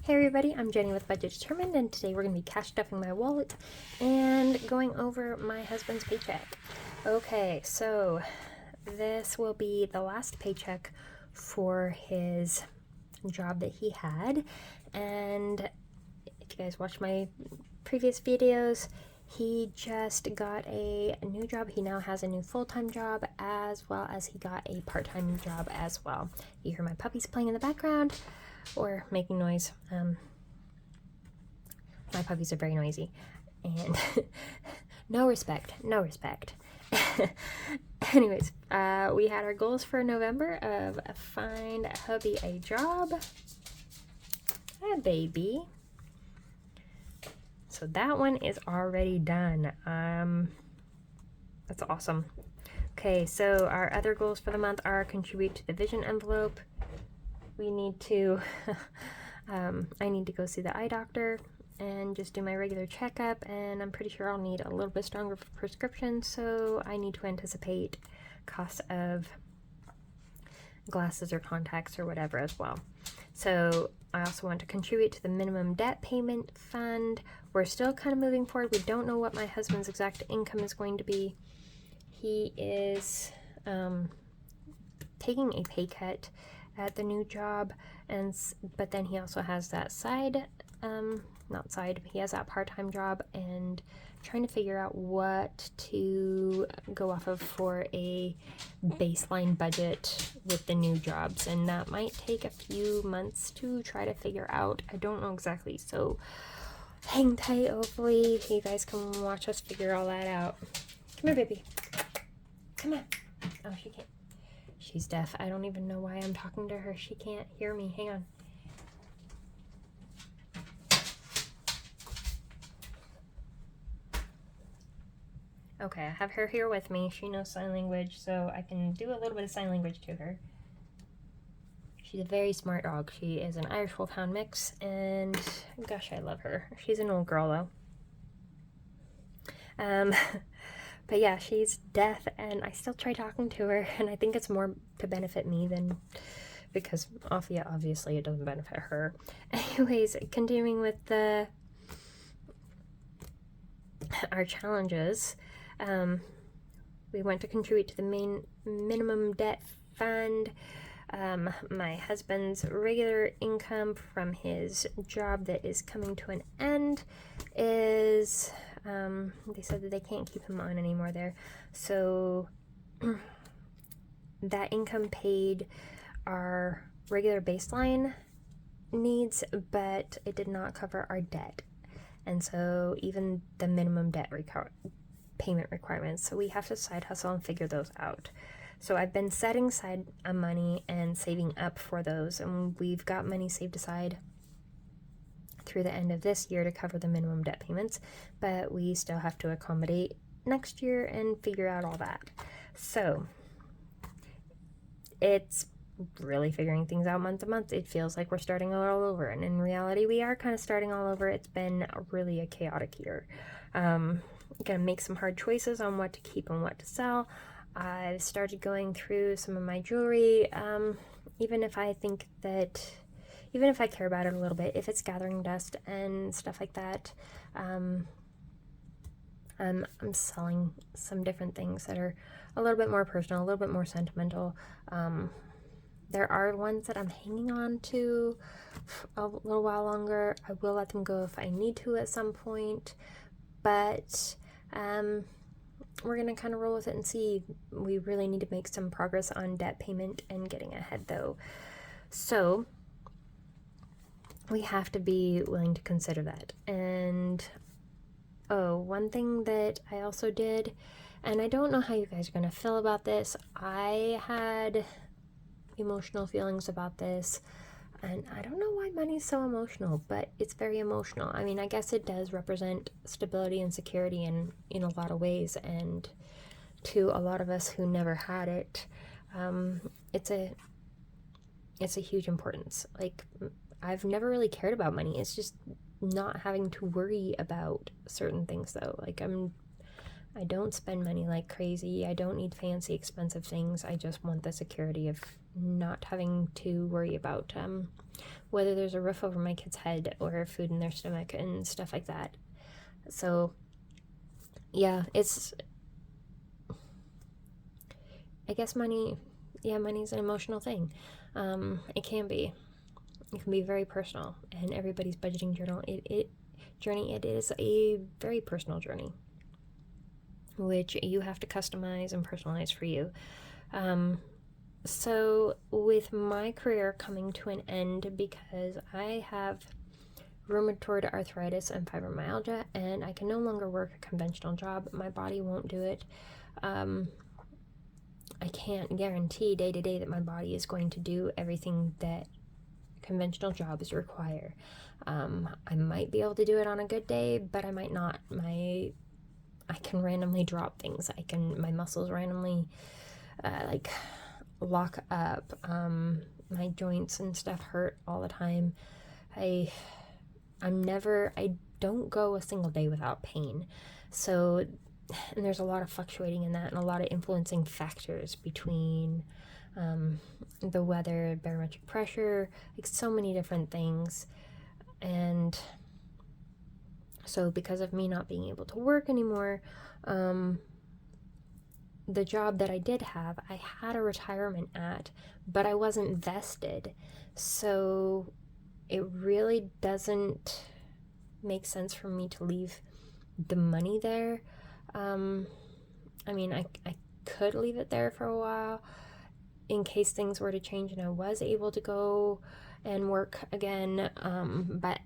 Hey everybody, I'm Jenny with Budget Determined, and today we're going to be cash stuffing my wallet and going over my husband's paycheck. Okay, so this will be the last paycheck for his job that he had, and if you guys watch my previous videos, he just got a new job. He now has a new full-time job, as well as he got a part-time job as well. You hear my puppies playing in the background or making noise. My puppies are very noisy, and no respect. Anyways, we had our goals for November of find hubby a job, a baby. So that one is already done. That's awesome. Okay, so our other goals for the month are contribute to the vision envelope. We need to, I need to go see the eye doctor and just do my regular checkup, and I'm pretty sure I'll need a little bit stronger prescription, so I need to anticipate costs of glasses or contacts or whatever as well. So I also want to contribute to the minimum debt payment fund. We're still kind of moving forward. We don't know what my husband's exact income is going to be. He is taking a pay cut at the new job, but then he also has that he has that part-time job, and trying to figure out what to go off of for a baseline budget with the new jobs, and that might take a few months to try to figure out. I don't know exactly, so hang tight. Hopefully you guys can watch us figure all that out. Come here, baby. Come on. Oh, she can't. She's deaf. I don't even know why I'm talking to her. She can't hear me. Hang on. Okay, I have her here with me. She knows sign language, so I can do a little bit of sign language to her. She's a very smart dog. She is an Irish Wolfhound mix, and gosh, I love her. She's an old girl, though. But yeah, she's deaf, and I still try talking to her, and I think it's more to benefit me than because obviously it doesn't benefit her. Anyways, continuing with our challenges, we want to contribute to the main minimum debt fund. My husband's regular income from his job that is coming to an end is, they said that they can't keep him on anymore there. So that income paid our regular baseline needs, but it did not cover our debt. And so even the minimum debt payment requirements. So we have to side hustle and figure those out. So I've been setting aside money and saving up for those, and we've got money saved aside through the end of this year to cover the minimum debt payments, but we still have to accommodate next year and figure out all that. So it's really figuring things out month to month. It feels like we're starting all over, and in reality we are kind of starting all over. It's been really a chaotic year. Gonna make some hard choices on what to keep and what to sell. I've started going through some of my jewelry, even if I care about it a little bit, if it's gathering dust and stuff like that. I'm selling some different things that are a little bit more personal, a little bit more sentimental. There are ones that I'm hanging on to a little while longer. I will let them go if I need to at some point, but we're gonna kind of roll with it and see. We really need to make some progress on debt payment and getting ahead, though. So we have to be willing to consider that. And one thing that I also did, and I don't know how you guys are gonna feel about this, I had emotional feelings about this, and I don't know why money is so emotional, but it's very emotional. I mean, I guess it does represent stability and security in a lot of ways, and to a lot of us who never had it, it's a huge importance. Like, I've never really cared about money. It's just not having to worry about certain things, though. Like, I'm I don't spend money like crazy. I don't need fancy, expensive things. I just want the security of not having to worry about whether there's a roof over my kid's head or food in their stomach and stuff like that. So, yeah, I guess money's an emotional thing. It can be. It can be very personal, and everybody's budgeting journey, it is a very personal journey, which you have to customize and personalize for you. So with my career coming to an end because I have rheumatoid arthritis and fibromyalgia, and I can no longer work a conventional job. My body won't do it. I can't guarantee day to day that my body is going to do everything that conventional jobs require. I might be able to do it on a good day, but I might not. I can randomly drop things. My muscles randomly lock up. My joints and stuff hurt all the time. I don't go a single day without pain. So, and there's a lot of fluctuating in that and a lot of influencing factors between the weather, barometric pressure, like so many different things. And so because of me not being able to work anymore, the job that I did have, I had a retirement at, but I wasn't vested. So it really doesn't make sense for me to leave the money there. I mean, I could leave it there for a while in case things were to change and I was able to go and work again. But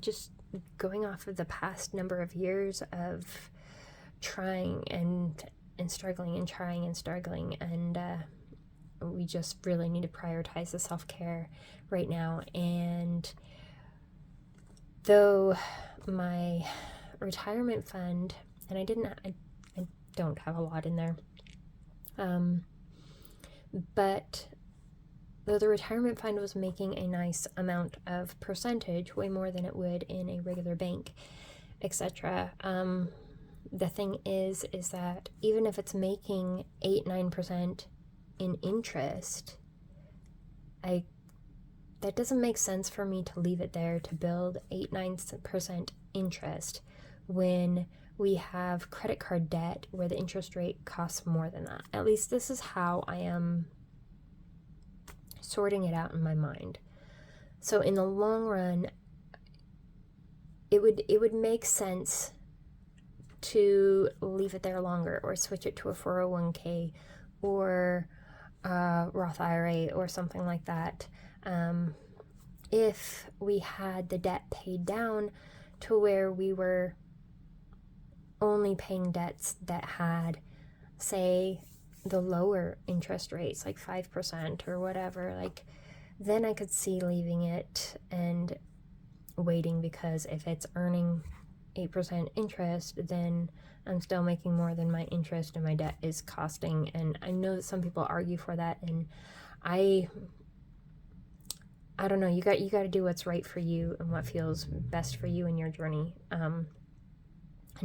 just going off of the past number of years of trying and struggling and trying and struggling, and we just really need to prioritize the self-care right now. And though my retirement fund, and I don't have a lot in there, but though the retirement fund was making a nice amount of percentage, way more than it would in a regular bank, etc., the thing is that even if it's making 8-9% in interest, that doesn't make sense for me to leave it there to build 8-9% interest when we have credit card debt where the interest rate costs more than that. At least this is how I am sorting it out in my mind. So in the long run, it would make sense to leave it there longer or switch it to a 401k or Roth IRA or something like that. If we had the debt paid down to where we were only paying debts that had, say, the lower interest rates, like 5% or whatever, like, then I could see leaving it and waiting, because if it's earning 8% interest, then I'm still making more than my interest and my debt is costing. And I know that some people argue for that, and I don't know, you got to do what's right for you and what feels best for you in your journey, and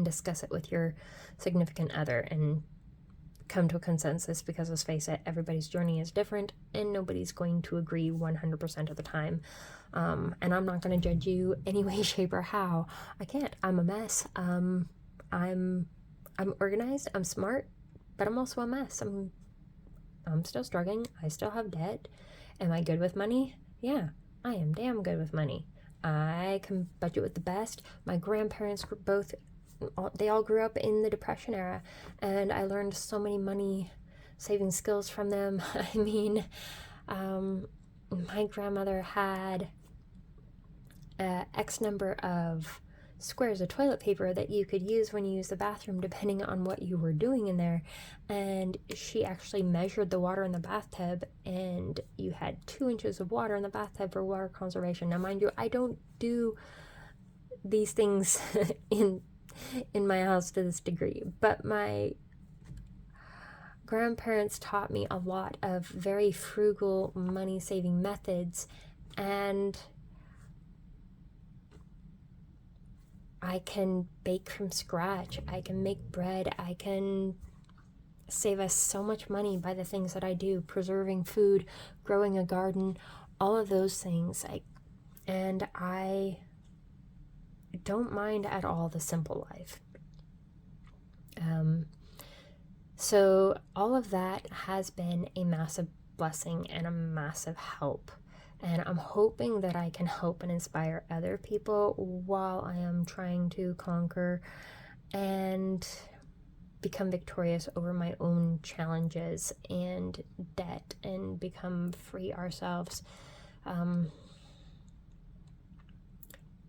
discuss it with your significant other and come to a consensus, because let's face it, everybody's journey is different and nobody's going to agree 100% of the time. And I'm not going to judge you any way, shape, or how. I can't. I'm a mess. I'm organized. I'm smart, but I'm also a mess. I'm still struggling. I still have debt. Am I good with money? Yeah, I am damn good with money. I can budget with the best. My grandparents were they all grew up in the Depression era, and I learned so many money saving skills from them. I mean, my grandmother had X number of squares of toilet paper that you could use when you use the bathroom, depending on what you were doing in there. And she actually measured the water in the bathtub, and you had 2 inches of water in the bathtub for water conservation. Now, mind you, I don't do these things in my house to this degree, but my grandparents taught me a lot of very frugal money saving methods, and I can bake from scratch. I can make bread. I can save us so much money by the things that I do, preserving food, growing a garden, all of those things. And I don't mind at all the simple life. So all of that has been a massive blessing and a massive help. And I'm hoping that I can help and inspire other people while I am trying to conquer and become victorious over my own challenges and debt and become free ourselves.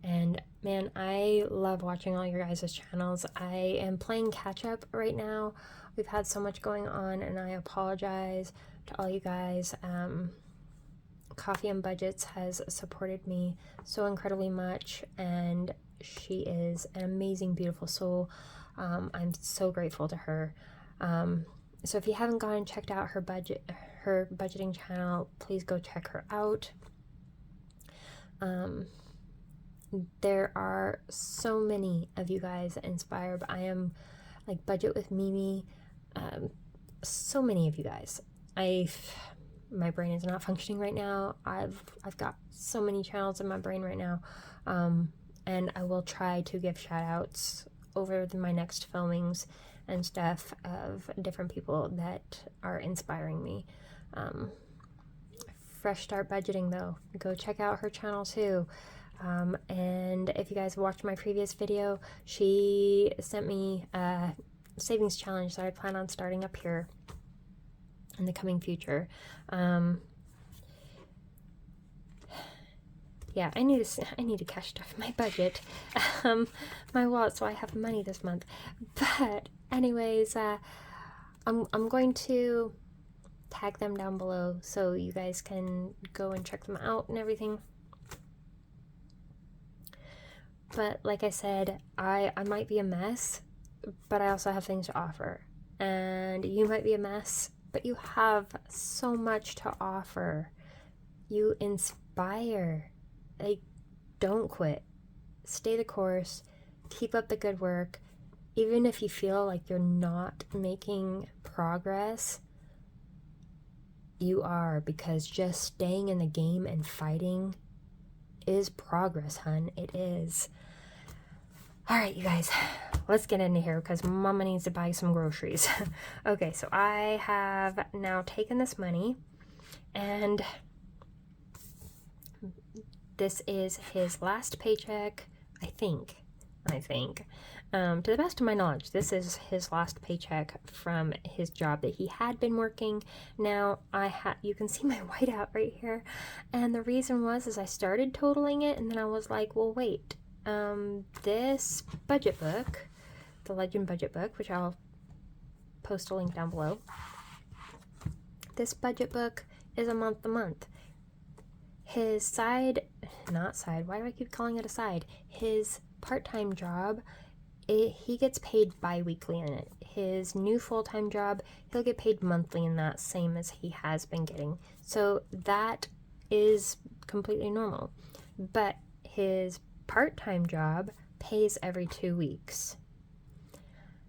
And man, I love watching all your guys' channels. I am playing catch up right now. We've had so much going on, and I apologize to all you guys. Coffee and Budgets has supported me so incredibly much, and she is an amazing, beautiful soul. I'm so grateful to her. So if you haven't gone and checked out her budgeting channel, please go check her out. There are so many of you guys that inspire, but I am like Budget with Mimi, so many of you guys. My brain is not functioning right now. I've got so many channels in my brain right now, and I will try to give shout outs over my next filmings and stuff of different people that are inspiring me. Fresh Start Budgeting, though, go check out her channel too. And if you guys watched my previous video, she sent me a savings challenge that I plan on starting up here in the coming future. Yeah, I need to cash stuff in my budget, my wallet, so I have money this month. But anyways, I'm going to tag them down below so you guys can go and check them out and everything. But like I said, I might be a mess, but I also have things to offer. And you might be a mess, but you have so much to offer. You inspire. Like, don't quit. Stay the course. Keep up the good work. Even if you feel like you're not making progress, you are, because just staying in the game and fighting is progress, hun. It is. All right, you guys, let's get into here because Mama needs to buy some groceries. Okay, so I have now taken this money, and this is his last paycheck, I think. To the best of my knowledge, this is his last paycheck from his job that he had been working. Now, you can see my whiteout right here, and the reason is I started totaling it, and then I was like, well, wait. This budget book, the Legend Budget Book, which I'll post a link down below. This budget book is a month to month. His why do I keep calling it a side? His part-time job, he gets paid bi-weekly in it. His new full-time job, he'll get paid monthly in that, same as he has been getting. So that is completely normal. But his part-time job pays every 2 weeks.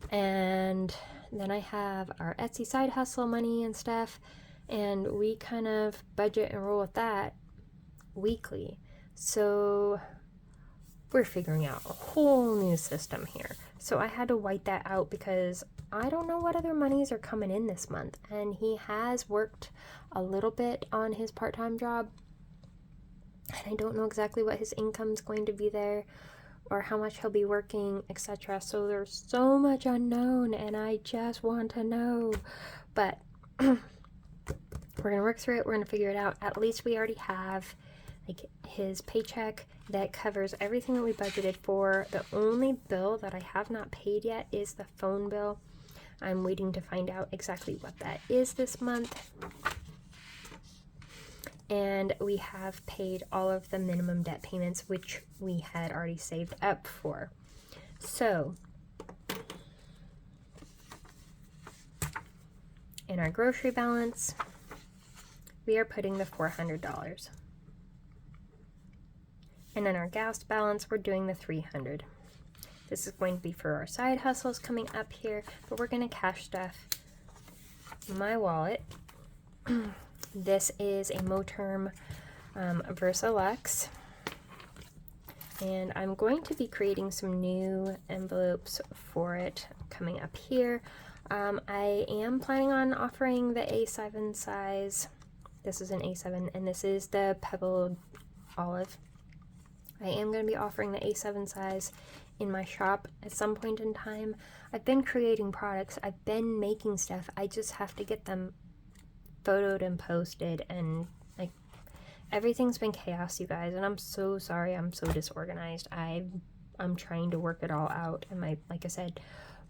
And then I have our Etsy side hustle money and stuff, and we kind of budget and roll with that weekly. So we're figuring out a whole new system here. So I had to white that out because I don't know what other monies are coming in this month, and he has worked a little bit on his part-time job, and I don't know exactly what his income's going to be there or how much he'll be working, etc. So there's so much unknown, and I just want to know. But we're going to work through it. We're going to figure it out. At least we already have like his paycheck that covers everything that we budgeted for. The only bill that I have not paid yet is the phone bill. I'm waiting to find out exactly what that is this month. And we have paid all of the minimum debt payments, which we had already saved up for. So, in our grocery balance, we are putting the $400. And in our gas balance, we're doing the $300. This is going to be for our side hustles coming up here, but we're going to cash stuff my wallet. This is a Moterm Versalux, and I'm going to be creating some new envelopes for it coming up here. I am planning on offering the A7 size. This is an A7, and this is the Pebbled Olive. I am going to be offering the A7 size in my shop at some point in time. I've been creating products, I've been making stuff, I just have to get them photoed and posted, and like everything's been chaos, you guys, and I'm so sorry. I'm so disorganized. I'm trying to work it all out, and like I said,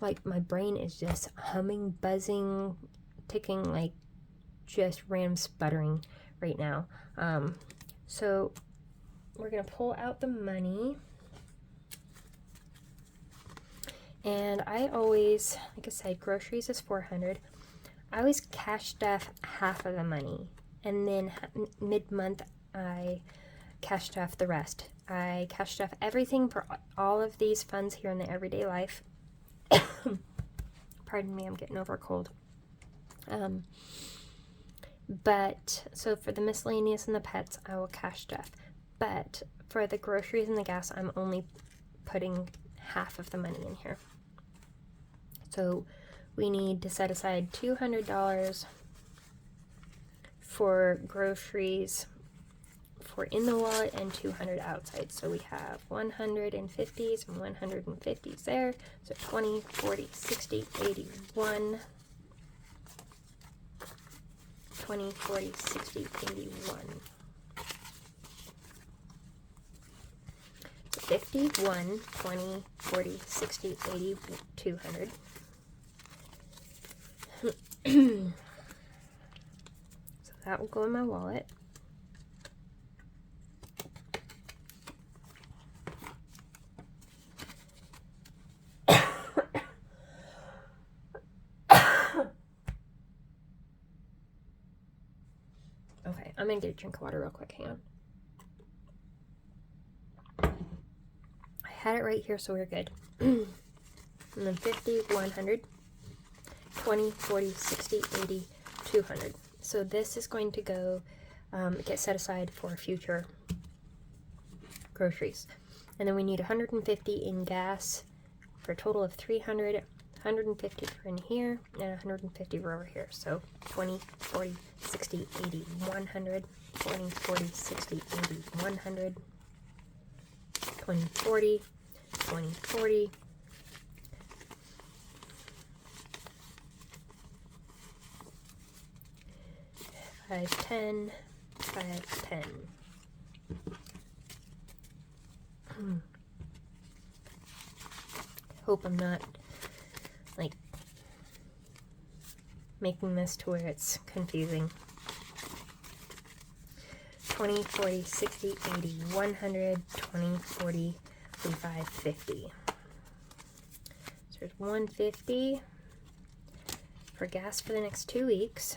like my brain is just humming, buzzing, ticking, like just random sputtering right now. So we're gonna pull out the money. And I always, like I said, groceries is $400. I always cash stuff half of the money, and then mid-month I cash stuff the rest. I cash stuff everything for all of these funds here in the everyday life. Pardon me, I'm getting over a cold. But so for the miscellaneous and the pets, I will cash stuff. But for the groceries and the gas, I'm only putting half of the money in here. So we need to set aside $200 for groceries for in the wallet and $200 outside. So we have 150s and 150s there. So 20, 40, 60, 81. 20, 40, 60, 81. 51, 20, 40, 60, 80, 200. So that will go in my wallet. Okay, I'm gonna get a drink of water real quick. Hang on. I had it right here, so we're good. And then 50, 100, 20, 40, 60, 80, 200. So this is going to go get set aside for future groceries. And then we need 150 in gas for a total of 300, 150 for in here, and 150 for over here. So 20, 40, 60, 80, 100, 20, 40, 60, 80, 100, 20, 40, 20, 40, 510, 510. Hope I'm not like making this to where it's confusing. 20, 40, 60, 80, 100, 20, 40, 45, 50. So there's 150 for gas for the next 2 weeks.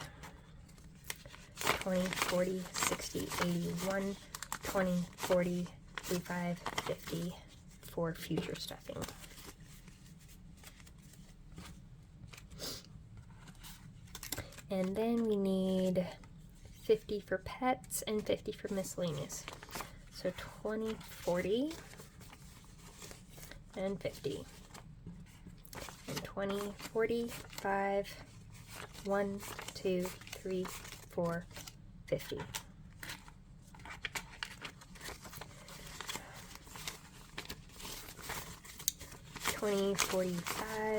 20, 40, 60, 81, 20, 40, 45, 50 for future stuffing. And then we need 50 for pets and 50 for miscellaneous. So 20, 40, and 50. And 20, 40, 5, 1, 2, 3, 4, 50. $20, $45,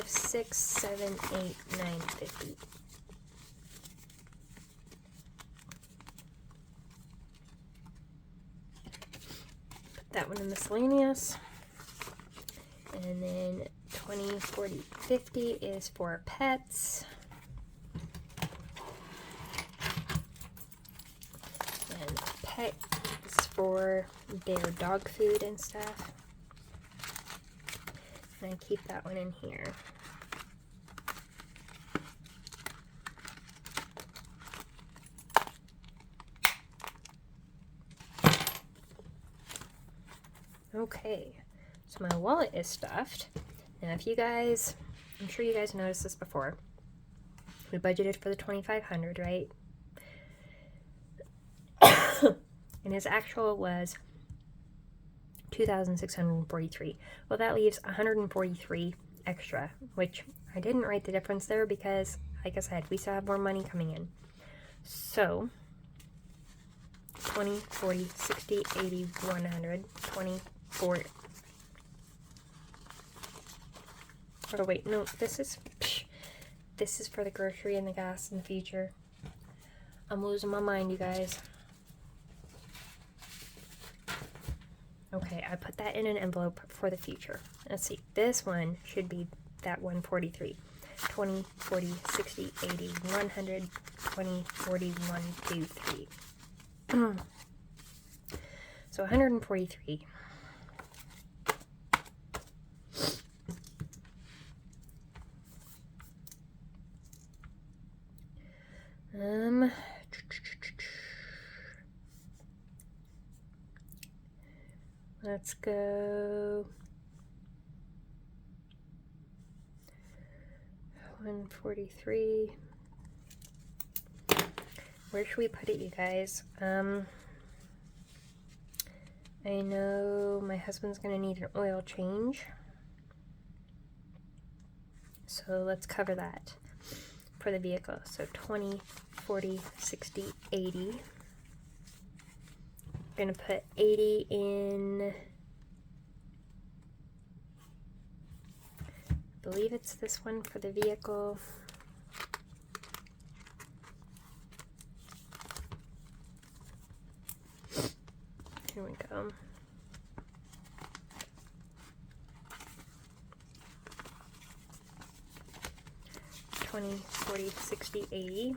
$6, $7, $8, $9, $50. Put that one in miscellaneous. And then 20, 40, 50 is for pets. And pet is for their dog food and stuff. And I keep that one in here. Okay, So my wallet is stuffed. Now if you guys, I'm sure you guys noticed this before. We budgeted for the $2,500, right? And his actual was $2,643. Well, that leaves $143 extra, which I didn't write the difference there because, like I said, we still have more money coming in. So 20, 40, 60, 80, 100, 20, 40. Oh wait, no, this is for the grocery and the gas in the future. I'm losing my mind, you guys. Okay, I put that in an envelope for the future. Let's see, this one should be that 143. 20, 40, 60, 80, 100, 20, 40, 1, 2, 3. So 143. Let's go 143. Where should we put it, you guys? I know my husband's gonna need an oil change, so let's cover that for the vehicle. So 20, 40, 60, 80. I'm gonna put 80 in, I believe it's this one for the vehicle. Here we go. $20, $40, $60, $80.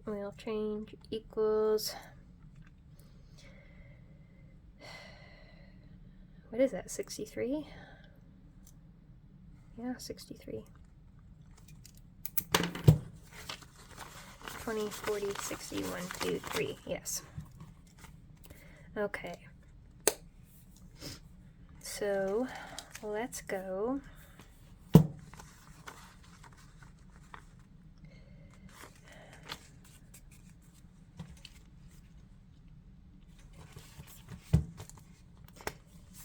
Oil change equals, what is that, 63? Yeah, 63. 20, 40, 60, 1, 2, 3. Yes. Okay. So let's go.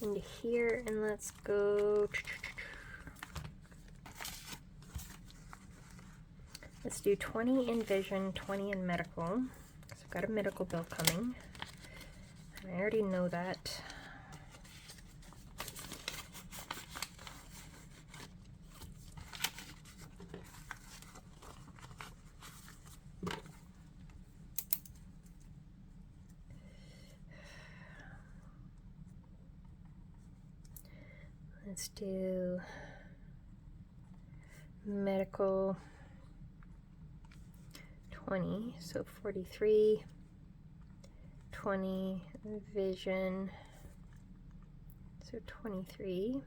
Into here, and let's go. Let's do 20 in vision, 20 in medical. So I've got a medical bill coming. And I already know that. Let's do medical 20, so 43, 20, vision, so 23.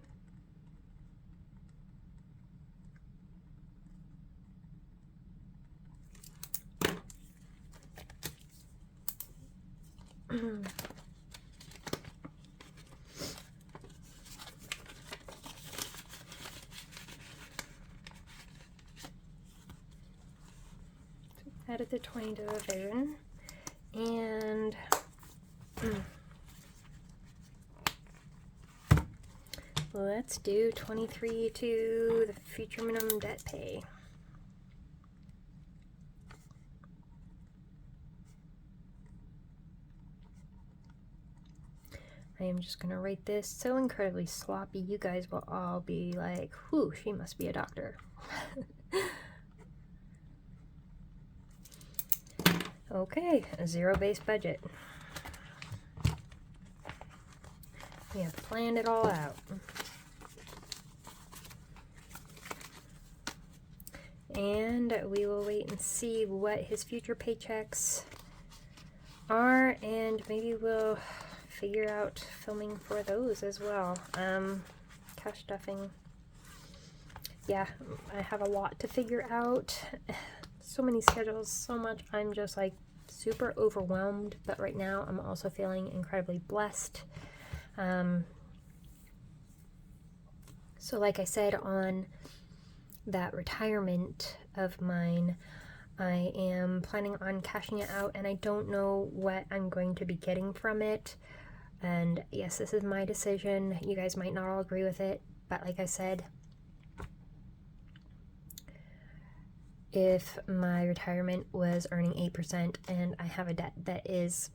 Added the 20 to the vision, and let's do 23 to the future minimum debt pay. I am just gonna write this so incredibly sloppy, you guys will all be like, whew, she must be a doctor. Okay, a zero-based budget. We have planned it all out. And we will wait and see what his future paychecks are, and maybe we'll figure out filming for those as well. Cash stuffing. Yeah, I have a lot to figure out. So many schedules, so much. I'm just like super overwhelmed, but right now I'm also feeling incredibly blessed. So like I said, on that retirement of mine, I am planning on cashing it out, and I don't know what I'm going to be getting from it. And yes, this is my decision. You guys might not all agree with it, but like I said, if my retirement was earning 8% and I have a debt that is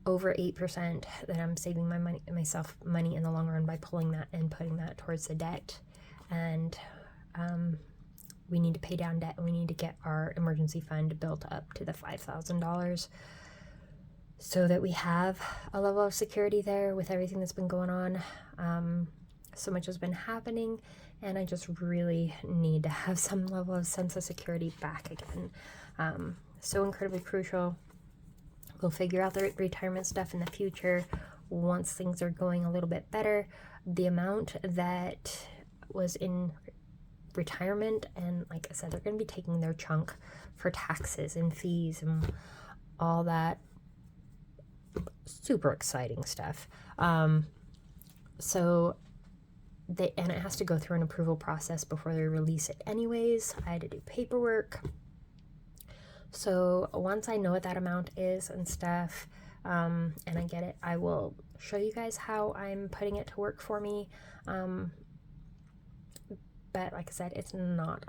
over 8%, then I'm saving myself money in the long run by pulling that and putting that towards the debt. And we need to pay down debt, and we need to get our emergency fund built up to the $5,000 so that we have a level of security there with everything that's been going on. So much has been happening, and I just really need to have some level of sense of security back again. So incredibly crucial. We'll figure out the retirement stuff in the future once things are going a little bit better. The amount that was in retirement, and like I said, they're going to be taking their chunk for taxes and fees and all that super exciting stuff. And it has to go through an approval process before they release it anyways. I had to do paperwork. So once I know what that amount is and stuff, and I get it, I will show you guys how I'm putting it to work for me. But like I said, it's not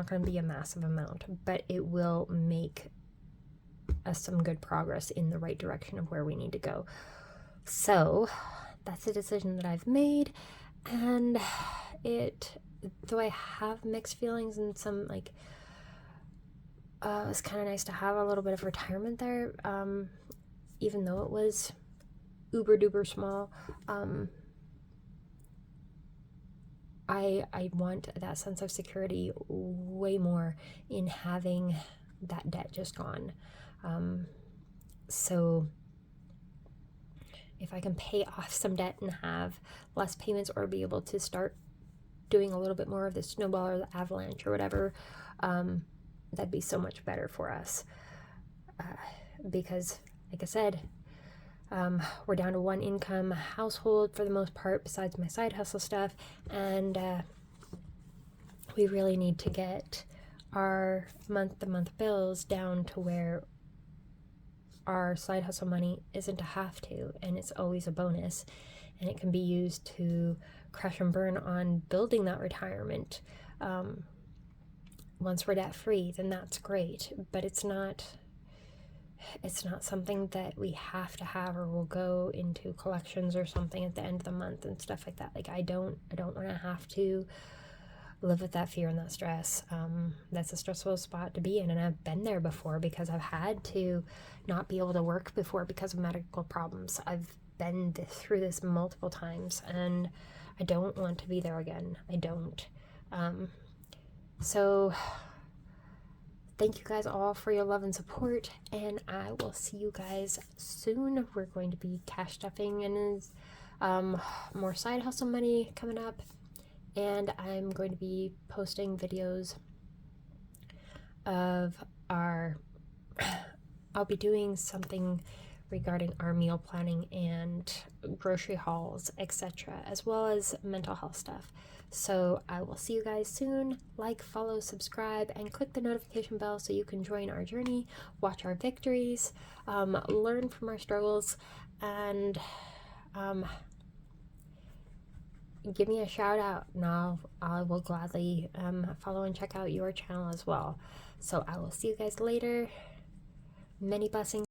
going to be a massive amount, but it will make us some good progress in the right direction of where we need to go. So that's a decision that I've made, and though I have mixed feelings and some like, it's kind of nice to have a little bit of retirement there, even though it was uber duper small. I want that sense of security way more in having that debt just gone. So if I can pay off some debt and have less payments, or be able to start doing a little bit more of the snowball or the avalanche or whatever, that'd be so much better for us. Because like I said, we're down to one income household for the most part, besides my side hustle stuff, and we really need to get our month-to-month bills down to where our side hustle money isn't a have to, and it's always a bonus, and it can be used to crash and burn on building that retirement. Once we're debt free, then that's great, but it's not something that we have to have, or will go into collections or something at the end of the month and stuff like that. Like I don't want to have to live with that fear and that stress. That's a stressful spot to be in, and I've been there before because I've had to not be able to work before because of medical problems. I've been through this multiple times, and I don't want to be there again. I don't. So thank you guys all for your love and support, and I will see you guys soon. We're going to be cash stuffing, and more side hustle money coming up, and I'm going to be posting videos of I'll be doing something regarding our meal planning and grocery hauls, etc., as well as mental health stuff. So I will see you guys soon. Like, follow, subscribe, and click the notification bell so you can join our journey, watch our victories, learn from our struggles, and give me a shout out, and I will gladly follow and check out your channel as well. So I will see you guys later. Many blessings.